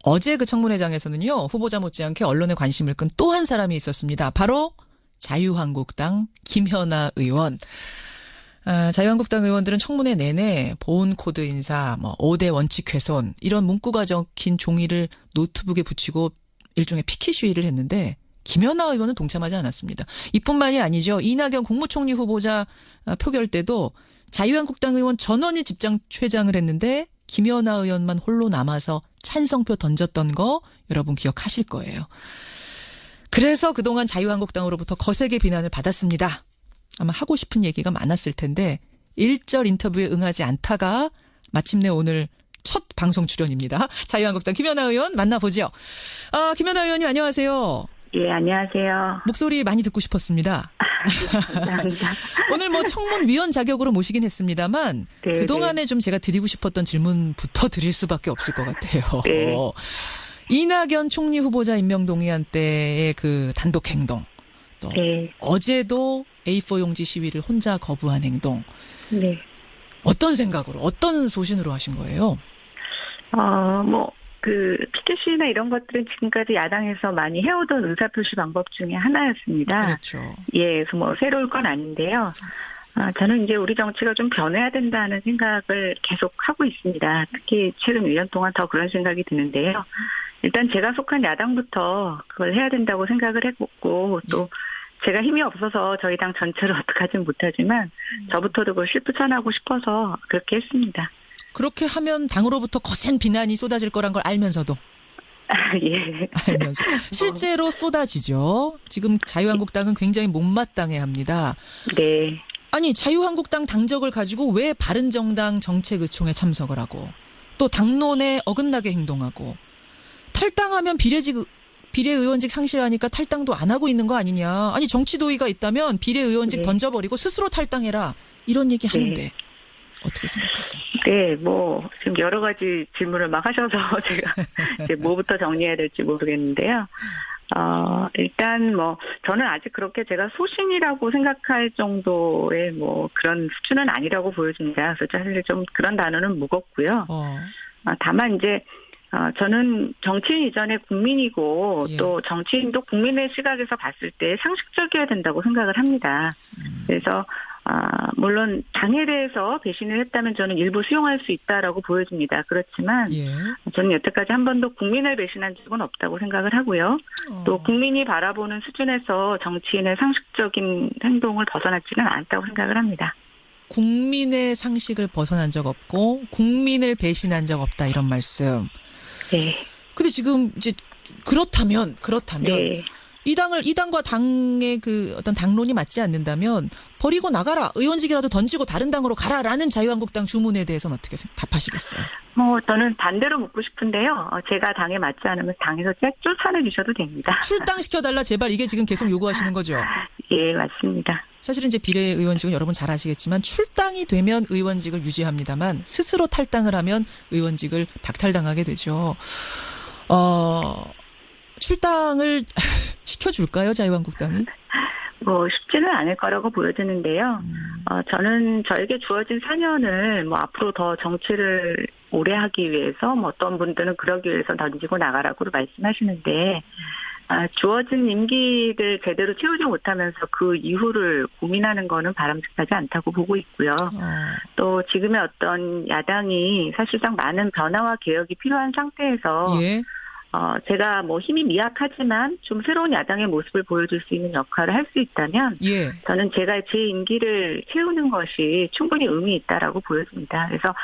어제 그 청문회장에서는요. 후보자 못지않게 언론의 관심을 끈 또 한 사람이 있었습니다. 바로 자유한국당 김현아 의원. 자유한국당 의원들은 청문회 내내 보훈 코드 인사, 5대 원칙 훼손 이런 문구가 적힌 종이를 노트북에 붙이고 일종의 피켓 시위를 했는데 김연아 의원은 동참하지 않았습니다. 이뿐만이 아니죠. 이낙연 국무총리 후보자 표결 때도 자유한국당 의원 전원이 집장 퇴장을 했는데 김연아 의원만 홀로 남아서 찬성표 던졌던 거 여러분 기억하실 거예요. 그래서 그동안 자유한국당으로부터 거세게 비난을 받았습니다. 아마 하고 싶은 얘기가 많았을 텐데 일절 인터뷰에 응하지 않다가 마침내 오늘 첫 방송 출연입니다. 자유한국당 김연아 의원 만나보죠. 김연아 의원님 안녕하세요. 예, 안녕하세요. 목소리 많이 듣고 싶었습니다. 감사합니다. 오늘 청문위원 자격으로 모시긴 했습니다만 네, 그동안에 좀 제가 드리고 싶었던 질문부터 드릴 수밖에 없을 것 같아요. 네. 이낙연 총리 후보자 임명 동의안 때의 그 단독 행동. 또 네. 어제도 A4 용지 시위를 혼자 거부한 행동. 네. 어떤 생각으로, 어떤 소신으로 하신 거예요? 피켓시나 이런 것들은 지금까지 야당에서 많이 해오던 의사표시 방법 중에 하나였습니다. 그렇죠. 예, 그래서 새로울 건 아닌데요. 저는 이제 우리 정치가 좀 변해야 된다는 생각을 계속 하고 있습니다. 특히 최근 1년 동안 더 그런 생각이 드는데요. 일단 제가 속한 야당부터 그걸 해야 된다고 생각을 했고 또 제가 힘이 없어서 저희 당 전체를 어떻게 하진 못하지만 저부터도 그걸 실천하고 싶어서 그렇게 했습니다. 그렇게 하면 당으로부터 거센 비난이 쏟아질 거란 걸 알면서도. 예. 알면서. 실제로 쏟아지죠. 지금 자유한국당은 굉장히 못마땅해합니다. 네. 아니 자유한국당 당적을 가지고 왜 바른정당 정책의총에 참석을 하고 또 당론에 어긋나게 행동하고 탈당하면 비례의원직 상실하니까 탈당도 안 하고 있는 거 아니냐. 아니 정치 도의가 있다면 비례의원직 던져버리고 스스로 탈당해라. 이런 얘기 하는데 어떻게 생각하세요? 네, 지금 여러 가지 질문을 막 하셔서 제가 이제 뭐부터 정리해야 될지 모르겠는데요. 일단 저는 아직 그렇게 제가 소신이라고 생각할 정도의 그런 수준은 아니라고 보여집니다. 그래서 사실 좀 그런 단어는 무겁고요. 다만 이제 저는 정치인 이전에 국민이고 또 정치인도 국민의 시각에서 봤을 때 상식적이어야 된다고 생각을 합니다. 그래서 물론 당에 대해서 배신을 했다면 저는 일부 수용할 수 있다라고 보여집니다. 그렇지만 저는 여태까지 한 번도 국민을 배신한 적은 없다고 생각을 하고요. 또 국민이 바라보는 수준에서 정치인의 상식적인 행동을 벗어나지는 않았다고 생각을 합니다. 국민의 상식을 벗어난 적 없고 국민을 배신한 적 없다 이런 말씀. 네. 근데 지금 이제 그렇다면 네. 이 당과 당의 그 어떤 당론이 맞지 않는다면 버리고 나가라. 의원직이라도 던지고 다른 당으로 가라라는 자유한국당 주문에 대해서는 어떻게 답하시겠어요? 저는 반대로 묻고 싶은데요. 제가 당에 맞지 않으면 당에서 쫓아내주셔도 됩니다. 출당시켜달라 제발 이게 지금 계속 요구하시는 거죠? 예, 맞습니다. 사실은 이제 비례의원직은 여러분 잘 아시겠지만 출당이 되면 의원직을 유지합니다만 스스로 탈당을 하면 의원직을 박탈당하게 되죠. 출당을 시켜줄까요, 자유한국당이? 쉽지는 않을 거라고 보여지는데요. 저는 저에게 주어진 4년을 앞으로 더 정치를 오래 하기 위해서 어떤 분들은 그러기 위해서 던지고 나가라고 말씀하시는데 주어진 임기를 제대로 채우지 못하면서 그 이후를 고민하는 거는 바람직하지 않다고 보고 있고요. 또 지금의 어떤 야당이 사실상 많은 변화와 개혁이 필요한 상태에서 제가 힘이 미약하지만 좀 새로운 야당의 모습을 보여줄 수 있는 역할을 할 수 있다면 저는 제가 제 임기를 채우는 것이 충분히 의미 있다라고 보여집니다. 그래서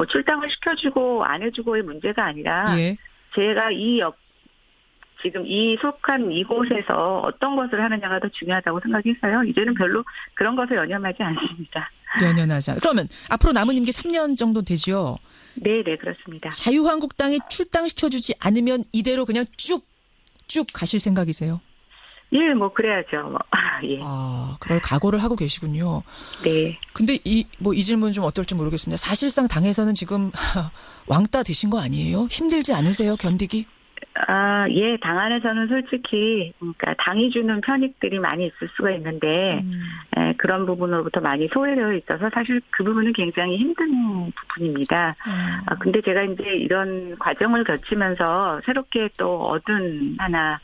출당을 시켜주고 안 해주고의 문제가 아니라 제가 지금 이 속한 이곳에서 어떤 것을 하느냐가 더 중요하다고 생각해서요. 이제는 별로 그런 것을 연연하지 않습니다. 연연하지 않. 그러면 앞으로 남은 임기 3년 정도 되죠? 네, 그렇습니다. 자유한국당이 출당시켜주지 않으면 이대로 그냥 쭉 가실 생각이세요? 예, 그래야죠. 예. 그럴 각오를 하고 계시군요. 네. 근데 이 질문 좀 어떨지 모르겠습니다. 사실상 당에서는 지금 왕따 되신 거 아니에요? 힘들지 않으세요? 견디기? 예, 당 안에서는 솔직히, 그러니까 당이 주는 편익들이 많이 있을 수가 있는데, 그런 부분으로부터 많이 소외되어 있어서 사실 그 부분은 굉장히 힘든 부분입니다. 근데 제가 이제 이런 과정을 거치면서 새롭게 또 얻은 하나,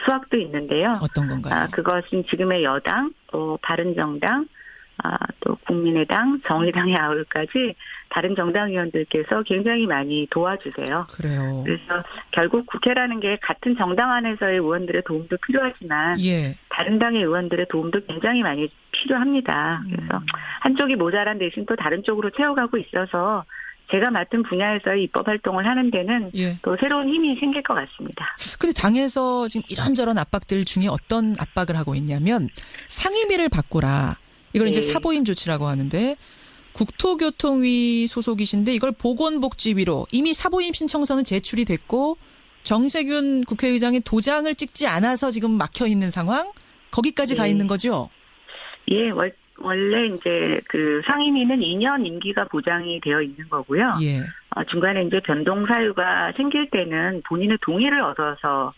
수확도 있는데요. 어떤 건가요? 그것은 지금의 여당, 또 바른정당, 또 국민의당, 정의당의 아울까지 다른 정당 의원들께서 굉장히 많이 도와주세요. 그래요. 그래서 결국 국회라는 게 같은 정당 안에서의 의원들의 도움도 필요하지만 예. 다른 당의 의원들의 도움도 굉장히 많이 필요합니다. 그래서 한쪽이 모자란 대신 또 다른 쪽으로 채워가고 있어서 제가 맡은 분야에서의 입법 활동을 하는 데는 예. 또 새로운 힘이 생길 것 같습니다. 근데 당에서 지금 이런저런 압박들 중에 어떤 압박을 하고 있냐면 상임위를 바꾸라. 이걸 이제 사보임 조치라고 하는데 국토교통위 소속이신데 이걸 보건복지위로 이미 사보임 신청서는 제출이 됐고 정세균 국회의장이 도장을 찍지 않아서 지금 막혀 있는 상황? 거기까지 가 있는 거죠? 예, 원래 이제 그 상임위는 2년 임기가 보장이 되어 있는 거고요. 예. 중간에 이제 변동 사유가 생길 때는 본인의 동의를 얻어서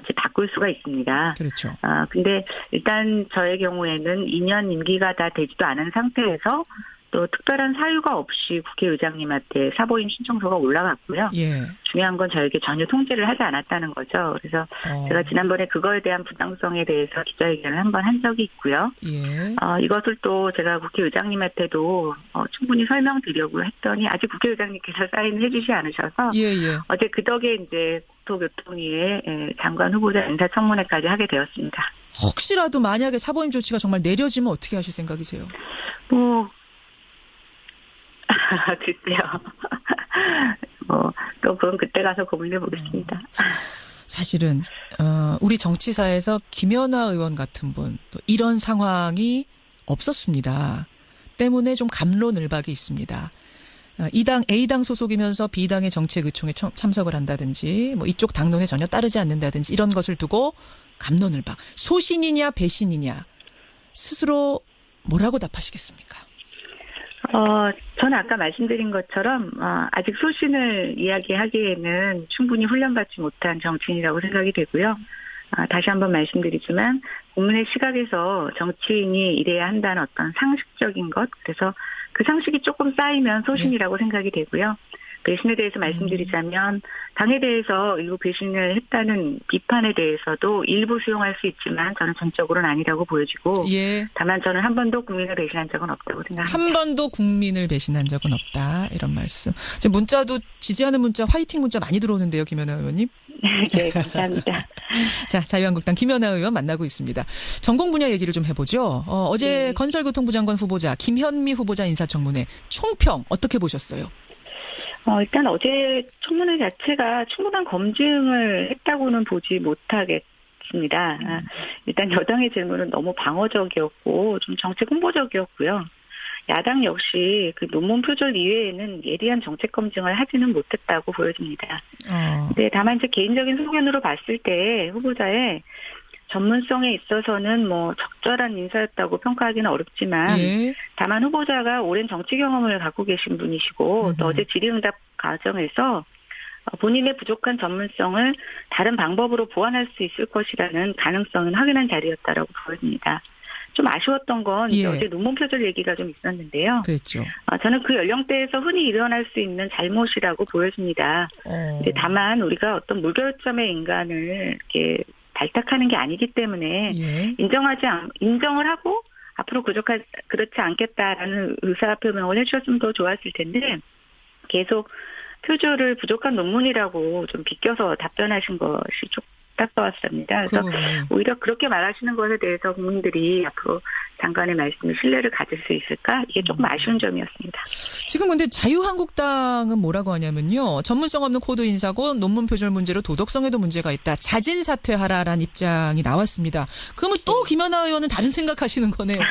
이제 바꿀 수가 있습니다. 그렇죠. 근데 일단 저의 경우에는 2년 임기가 다 되지도 않은 상태에서 또 특별한 사유가 없이 국회의장님한테 사보임 신청서가 올라갔고요. 예. 중요한 건 저에게 전혀 통지를 하지 않았다는 거죠. 그래서 제가 지난번에 그거에 대한 부당성에 대해서 기자회견을 한번 한 적이 있고요. 예. 이것을 또 제가 국회의장님한테도 충분히 설명드리려고 했더니 아직 국회의장님께서 사인해 주지 않으셔서 예. 어제 그 덕에 이제 국토교통위의 장관 후보자 인사청문회까지 하게 되었습니다. 혹시라도 만약에 사보임 조치가 정말 내려지면 어떻게 하실 생각이세요? 글쎄요. 또 그건 그때 가서 고민해 보겠습니다. 사실은 우리 정치사에서 김연아 의원 같은 분 또 이런 상황이 없었습니다. 때문에 좀 갑론을박이 있습니다. 이 당 A당 소속이면서 B당의 정책의총에 참석을 한다든지 뭐 이쪽 당론에 전혀 따르지 않는다든지 이런 것을 두고 갑론을박. 소신이냐 배신이냐 스스로 뭐라고 답하시겠습니까? 저는 아까 말씀드린 것처럼 아직 소신을 이야기하기에는 충분히 훈련받지 못한 정치인이라고 생각이 되고요. 다시 한번 말씀드리지만 국민의 시각에서 정치인이 이래야 한다는 어떤 상식적인 것, 그래서 그 상식이 조금 쌓이면 소신이라고 생각이 되고요. 배신에 대해서 말씀드리자면 당에 대해서 일부 배신을 했다는 비판에 대해서도 일부 수용할 수 있지만 저는 전적으로는 아니라고 보여지고 다만 저는 한 번도 국민을 배신한 적은 없다고 생각합니다. 한 번도 국민을 배신한 적은 없다. 이런 말씀. 지금 문자도 지지하는 문자, 화이팅 문자 많이 들어오는데요. 김연아 의원님. 네, 감사합니다. 자, 자유한국당 김연아 의원 만나고 있습니다. 전공 분야 얘기를 좀 해보죠. 어제 건설교통부 장관 후보자 김현미 후보자 인사청문회 총평 어떻게 보셨어요? 일단 어제 청문회 자체가 충분한 검증을 했다고는 보지 못하겠습니다. 일단 여당의 질문은 너무 방어적이었고 좀 정책 홍보적이었고요. 야당 역시 그 논문 표절 이외에는 예리한 정책 검증을 하지는 못했다고 보여집니다. 네, 다만 이제 개인적인 소견으로 봤을 때 후보자의 전문성에 있어서는 뭐 적절한 인사였다고 평가하기는 어렵지만 다만 후보자가 오랜 정치 경험을 갖고 계신 분이시고 또 어제 질의응답 과정에서 본인의 부족한 전문성을 다른 방법으로 보완할 수 있을 것이라는 가능성은 확인한 자리였다라고 보여집니다. 좀 아쉬웠던 건 어제 논문 표절 얘기가 좀 있었는데요. 그렇죠. 저는 그 연령대에서 흔히 일어날 수 있는 잘못이라고 보여집니다. 근데 다만 우리가 어떤 무결점의 인간을 이렇게 발탁하는 게 아니기 때문에 인정을 하고 앞으로 그렇지 않겠다라는 의사표명을 해주셨으면 더 좋았을 텐데 계속 표절을 부족한 논문이라고 좀 비껴서 답변하신 것이 좀 답답했습니다. 그래서 오히려 그렇게 말하시는 것에 대해서 국민들이 앞으로 장관의 말씀에 신뢰를 가질 수 있을까? 이게 조금 아쉬운 점이었습니다. 지금 근데 자유한국당은 뭐라고 하냐면요. 전문성 없는 코드 인사고 논문 표절 문제로 도덕성에도 문제가 있다. 자진 사퇴하라라는 입장이 나왔습니다. 그러면 또 김연아 의원은 다른 생각하시는 거네요.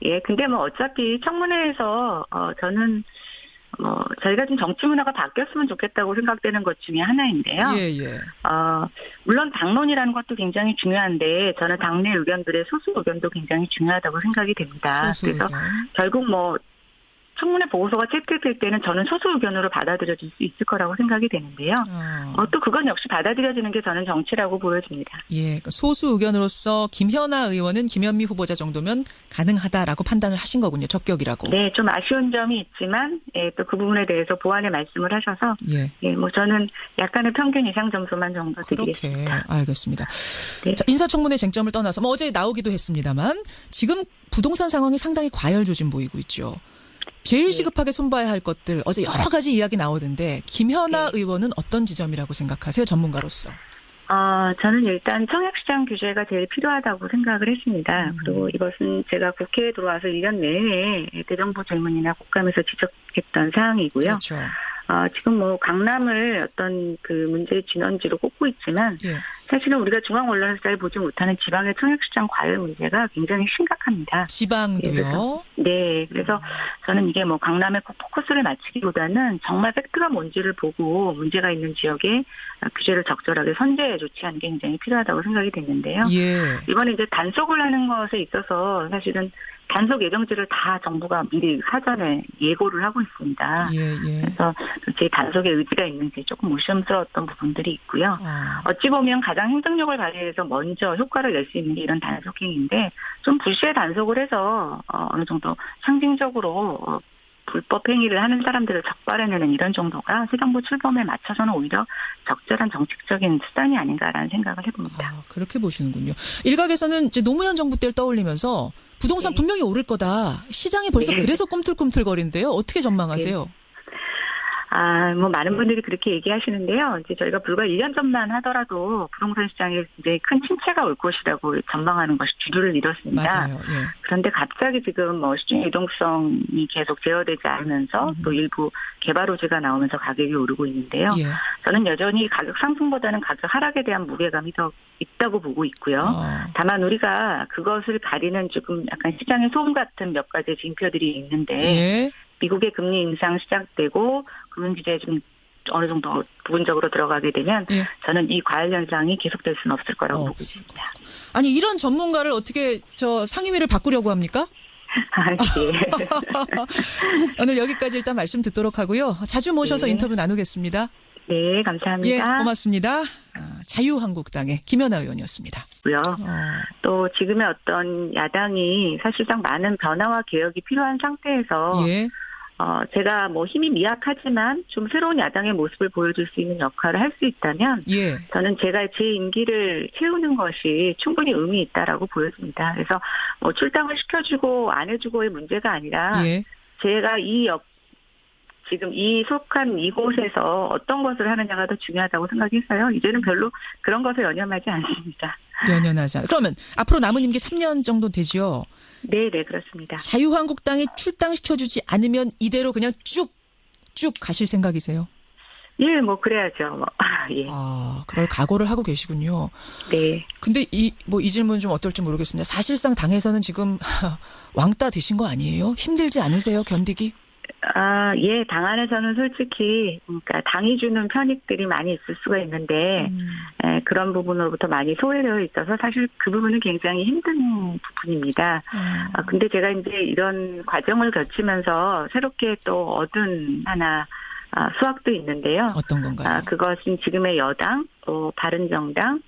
예, 근데 뭐 어차피 청문회에서 저는 저희가 좀 정치 문화가 바뀌었으면 좋겠다고 생각되는 것 중에 하나인데요. 물론 당론이라는 것도 굉장히 중요한데 저는 당내 의견들의 소수 의견도 굉장히 중요하다고 생각이 됩니다. 그래서 결국 청문회 보고서가 채택될 때는 저는 소수 의견으로 받아들여질 수 있을 거라고 생각이 되는데요. 또 그건 역시 받아들여지는 게 저는 정치라고 보여집니다. 예, 그러니까 소수 의견으로서 김현아 의원은 김현미 후보자 정도면 가능하다라고 판단을 하신 거군요. 적격이라고. 네, 좀 아쉬운 점이 있지만 또 그 부분에 대해서 보완의 말씀을 하셔서 뭐 저는 약간의 평균 이상 점수만 정도 드리겠습니다. 그렇게 알겠습니다. 네. 자, 인사청문회 쟁점을 떠나서 어제 나오기도 했습니다만 지금 부동산 상황이 상당히 과열조짐 보이고 있죠. 제일 시급하게 손봐야 할 것들 어제 여러 가지 이야기 나오던데 김현아 의원은 어떤 지점이라고 생각하세요? 전문가로서. 저는 일단 청약시장 규제가 제일 필요하다고 생각을 했습니다. 그리고 이것은 제가 국회에 들어와서 1년 내내 대정부 질문이나 국감에서 지적했던 사항이고요. 그렇죠. 지금 뭐 강남을 어떤 그 문제의 진원지로 꼽고 있지만 사실은 우리가 중앙 언론에서 잘 보지 못하는 지방의 청약시장 과열 문제가 굉장히 심각합니다. 지방도요? 네, 그래서 저는 이게 뭐 강남에 꼭 포커스를 맞추기보다는 정말 팩트가 뭔지를 보고 문제가 있는 지역에 규제를 적절하게 선제해 조치하는 게 굉장히 필요하다고 생각이 됐는데요. 이번에 이제 단속을 하는 것에 있어서 사실은 단속 예정지를 다 정부가 미리 사전에 예고를 하고 있습니다. 그래서 제 단속의 의지가 있는지 조금 의심스러웠던 부분들이 있고요. 어찌 보면 가장 행정력을 발휘해서 먼저 효과를 낼 수 있는 게 이런 단속행위인데 좀 불시에 단속을 해서 어느 정도 상징적으로 불법 행위를 하는 사람들을 적발해내는 이런 정도가 새정부 출범에 맞춰서는 오히려 적절한 정책적인 수단이 아닌가라는 생각을 해봅니다. 그렇게 보시는군요. 일각에서는 이제 노무현 정부 때를 떠올리면서 부동산 분명히 오를 거다. 시장이 벌써 그래서 꿈틀꿈틀거린대요. 어떻게 전망하세요? 뭐 많은 분들이 그렇게 얘기하시는데요. 이제 저희가 불과 1년 전만 하더라도 부동산 시장에 이제 큰 침체가 올 것이라고 전망하는 것이 주류를 이뤘습니다. 맞아요. 그런데 갑자기 지금 뭐 시중 유동성이 계속 제어되지 않으면서 또 일부 개발 호재가 나오면서 가격이 오르고 있는데요. 저는 여전히 가격 상승보다는 가격 하락에 대한 무게감이 더 있다고 보고 있고요. 다만 우리가 그것을 가리는 조금 약간 시장의 소음 같은 몇 가지 징표들이 있는데 미국의 금리 인상 시작되고 금융규제에 좀 어느 정도 부분적으로 들어가게 되면 저는 이 과열 현상이 계속될 수는 없을 거라고 보고 있습니다. 아니 이런 전문가를 어떻게 상임위를 바꾸려고 합니까? 오늘 여기까지 일단 말씀 듣도록 하고요. 자주 모셔서 인터뷰 나누겠습니다. 네, 감사합니다. 고맙습니다. 자유한국당의 김연아 의원이었습니다. 또 지금의 어떤 야당이 사실상 많은 변화와 개혁이 필요한 상태에서 제가 뭐 힘이 미약하지만 좀 새로운 야당의 모습을 보여줄 수 있는 역할을 할 수 있다면 저는 제가 제 임기를 채우는 것이 충분히 의미 있다라고 보여집니다. 그래서 뭐 출당을 시켜주고 안 해주고의 문제가 아니라 제가 지금 이 속한 이곳에서 어떤 것을 하느냐가 더 중요하다고 생각해서요. 이제는 별로 그런 것에 연연하지 않습니다. 연연하지 않습니다. 그러면 앞으로 남은 임기 3년 정도 되죠? 네, 그렇습니다. 자유한국당이 출당시켜주지 않으면 이대로 그냥 쭉 가실 생각이세요? 뭐 그래야죠. 그럴 각오를 하고 계시군요. 네. 근데 이 질문 좀 어떨지 모르겠습니다. 사실상 당에서는 지금 왕따 되신 거 아니에요? 힘들지 않으세요? 견디기? 당 안에서는 솔직히, 그러니까 당이 주는 편익들이 많이 있을 수가 있는데, 그런 부분으로부터 많이 소외되어 있어서 사실 그 부분은 굉장히 힘든 부분입니다. 근데 제가 이제 이런 과정을 거치면서 새롭게 또 얻은 하나, 수확도 있는데요. 어떤 건가요? 그것은 지금의 여당, 또 바른정당,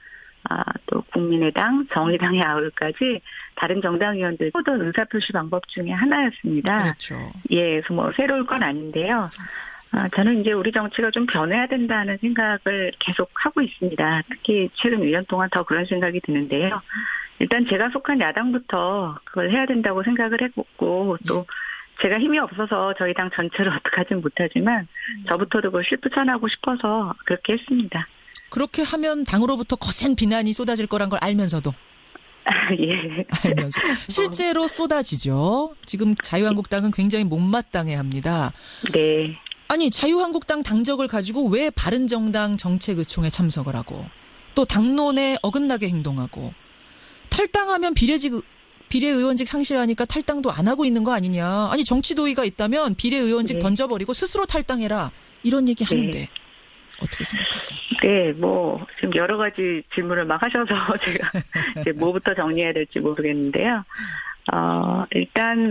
또 국민의당, 정의당의 아울까지 다른 정당 의원들 모든 의사표시 방법 중에 하나였습니다. 그렇죠. 그래서 뭐 새로울 건 아닌데요. 저는 이제 우리 정치가 좀 변해야 된다는 생각을 계속 하고 있습니다. 특히 최근 1년 동안 더 그런 생각이 드는데요. 일단 제가 속한 야당부터 그걸 해야 된다고 생각을 했고 또 제가 힘이 없어서 저희 당 전체를 어떻게 하진 못하지만 저부터도 그걸 실천하고 싶어서 그렇게 했습니다. 그렇게 하면 당으로부터 거센 비난이 쏟아질 거란 걸 알면서도. 알면서. 실제로 쏟아지죠. 지금 자유한국당은 굉장히 못마땅해합니다. 네. 아니 자유한국당 당적을 가지고 왜 바른정당 정책의총에 참석을 하고 또 당론에 어긋나게 행동하고 탈당하면 비례의원직 상실하니까 탈당도 안 하고 있는 거 아니냐. 아니 정치도의가 있다면 비례의원직 던져버리고 스스로 탈당해라. 이런 얘기 하는데. 어떻게 생각하세요? 지금 여러 가지 질문을 막 하셔서 제가 이제 뭐부터 정리해야 될지 모르겠는데요. 일단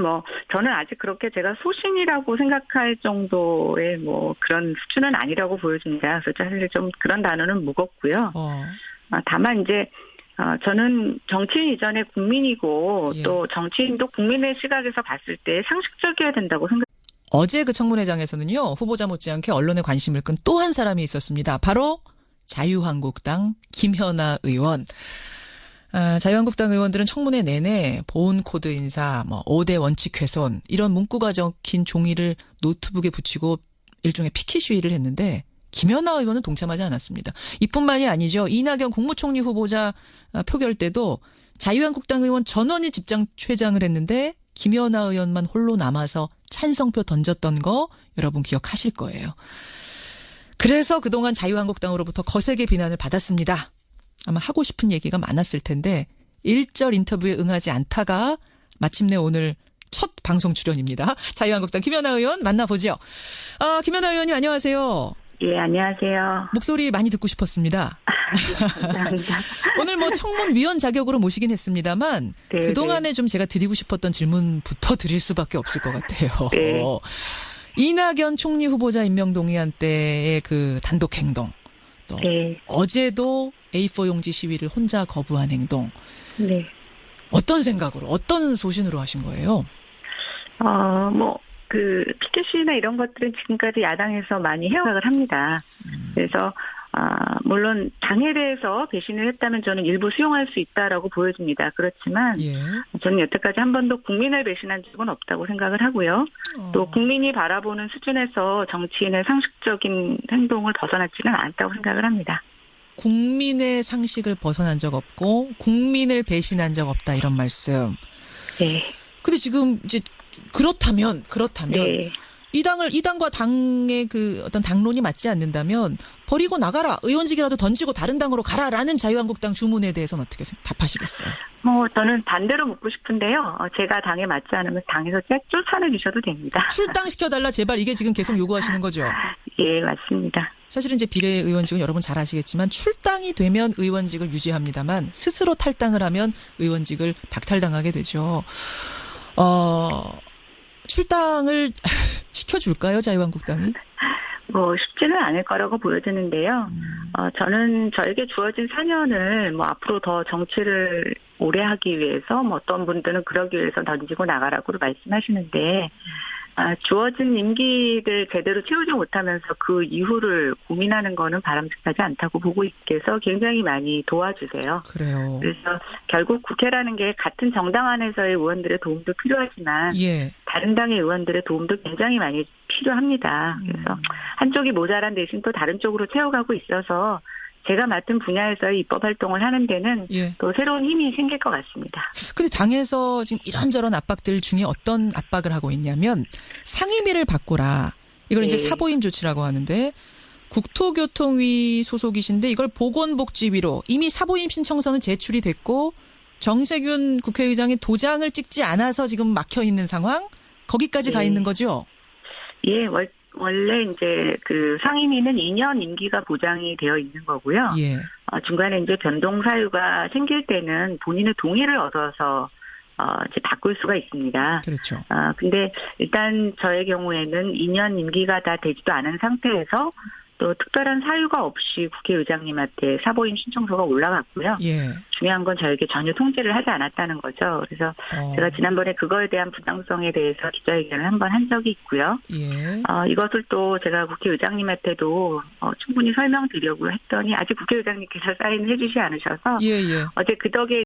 저는 아직 그렇게 제가 소신이라고 생각할 정도의 그런 수준은 아니라고 보여집니다. 그래서 사실 좀 그런 단어는 무겁고요. 다만 이제, 저는 정치인 이전에 국민이고, 예. 또 정치인도 국민의 시각에서 봤을 때 상식적이어야 된다고 생각합니다. 어제 그 청문회장에서는요, 후보자 못지않게 언론의 관심을 끈 또 한 사람이 있었습니다. 바로 자유한국당 김현아 의원. 자유한국당 의원들은 청문회 내내 보훈 코드 인사, 5대 원칙 훼손 이런 문구가 적힌 종이를 노트북에 붙이고 일종의 피켓 시위를 했는데 김연아 의원은 동참하지 않았습니다. 이뿐만이 아니죠. 이낙연 국무총리 후보자 표결 때도 자유한국당 의원 전원이 집장 퇴장을 했는데 김연아 의원만 홀로 남아서 찬성표 던졌던 거 여러분 기억하실 거예요. 그래서 그동안 자유한국당으로부터 거세게 비난을 받았습니다. 아마 하고 싶은 얘기가 많았을 텐데 1절 인터뷰에 응하지 않다가 마침내 오늘 첫 방송 출연입니다. 자유한국당 김연아 의원 만나보죠. 김연아 의원님 안녕하세요. 예, 안녕하세요. 목소리 많이 듣고 싶었습니다. 감사합니다. 오늘 청문위원 자격으로 모시긴 했습니다만 네, 그동안에 좀 제가 드리고 싶었던 질문부터 드릴 수밖에 없을 것 같아요. 네. 이낙연 총리 후보자 임명 동의안 때의 그 단독 행동. 또 네. 어제도 A4 용지 시위를 혼자 거부한 행동. 네. 어떤 생각으로, 어떤 소신으로 하신 거예요? 피켓 시위나 이런 것들은 지금까지 야당에서 많이 해오각을 합니다. 그래서, 물론 당에 대해서 배신을 했다면 저는 일부 수용할 수 있다라고 보여집니다. 그렇지만 예. 저는 여태까지 한 번도 국민을 배신한 적은 없다고 생각을 하고요. 또 국민이 바라보는 수준에서 정치인의 상식적인 행동을 벗어나지는 않았다고 생각을 합니다. 국민의 상식을 벗어난 적 없고 국민을 배신한 적 없다 이런 말씀. 네. 근데 지금 이제 그렇다면 네. 이 당과 당의 그 어떤 당론이 맞지 않는다면 버리고 나가라. 의원직이라도 던지고 다른 당으로 가라라는 자유한국당 주문에 대해서는 어떻게 답하시겠어요? 저는 반대로 묻고 싶은데요. 제가 당에 맞지 않으면 당에서 쫓아내주셔도 됩니다. 출당시켜달라 제발 이게 지금 계속 요구하시는 거죠? 예, 맞습니다. 사실은 이제 비례의원직은 여러분 잘 아시겠지만 출당이 되면 의원직을 유지합니다만 스스로 탈당을 하면 의원직을 박탈당하게 되죠. 출당을 시켜줄까요, 자유한국당이? 쉽지는 않을 거라고 보여지는데요. 저는 저에게 주어진 4년을 앞으로 더 정치를 오래 하기 위해서 어떤 분들은 그러기 위해서 던지고 나가라고 말씀하시는데 주어진 임기를 제대로 채우지 못하면서 그 이후를 고민하는 거는 바람직하지 않다고 보고 있어서 굉장히 많이 도와주세요. 그래요. 그래서 결국 국회라는 게 같은 정당 안에서의 의원들의 도움도 필요하지만 예. 다른 당의 의원들의 도움도 굉장히 많이 필요합니다. 그래서 한쪽이 모자란 대신 또 다른 쪽으로 채워가고 있어서 제가 맡은 분야에서의 입법 활동을 하는 데는 예. 또 새로운 힘이 생길 것 같습니다. 근데 당에서 지금 이런저런 압박들 중에 어떤 압박을 하고 있냐면 상임위를 바꾸라. 이걸 이제 네. 사보임 조치라고 하는데 국토교통위 소속이신데 이걸 보건복지위로 이미 사보임 신청서는 제출이 됐고 정세균 국회의장이 도장을 찍지 않아서 지금 막혀 있는 상황? 거기까지 가 있는 거죠? 예, 원래 이제 그 상임위는 2년 임기가 보장이 되어 있는 거고요. 예. 중간에 이제 변동 사유가 생길 때는 본인의 동의를 얻어서 이제 바꿀 수가 있습니다. 그렇죠. 근데 일단 저의 경우에는 2년 임기가 다 되지도 않은 상태에서 또 특별한 사유가 없이 국회의장님한테 사보임 신청서가 올라갔고요. 예. 중요한 건 저에게 전혀 통지를 하지 않았다는 거죠. 그래서 제가 지난번에 그거에 대한 부당성에 대해서 기자회견을 한 번 한 적이 있고요. 예. 이것을 또 제가 국회의장님한테도 충분히 설명드리려고 했더니 아직 국회의장님께서 사인을 해주지 않으셔서 예. 어제 그 덕에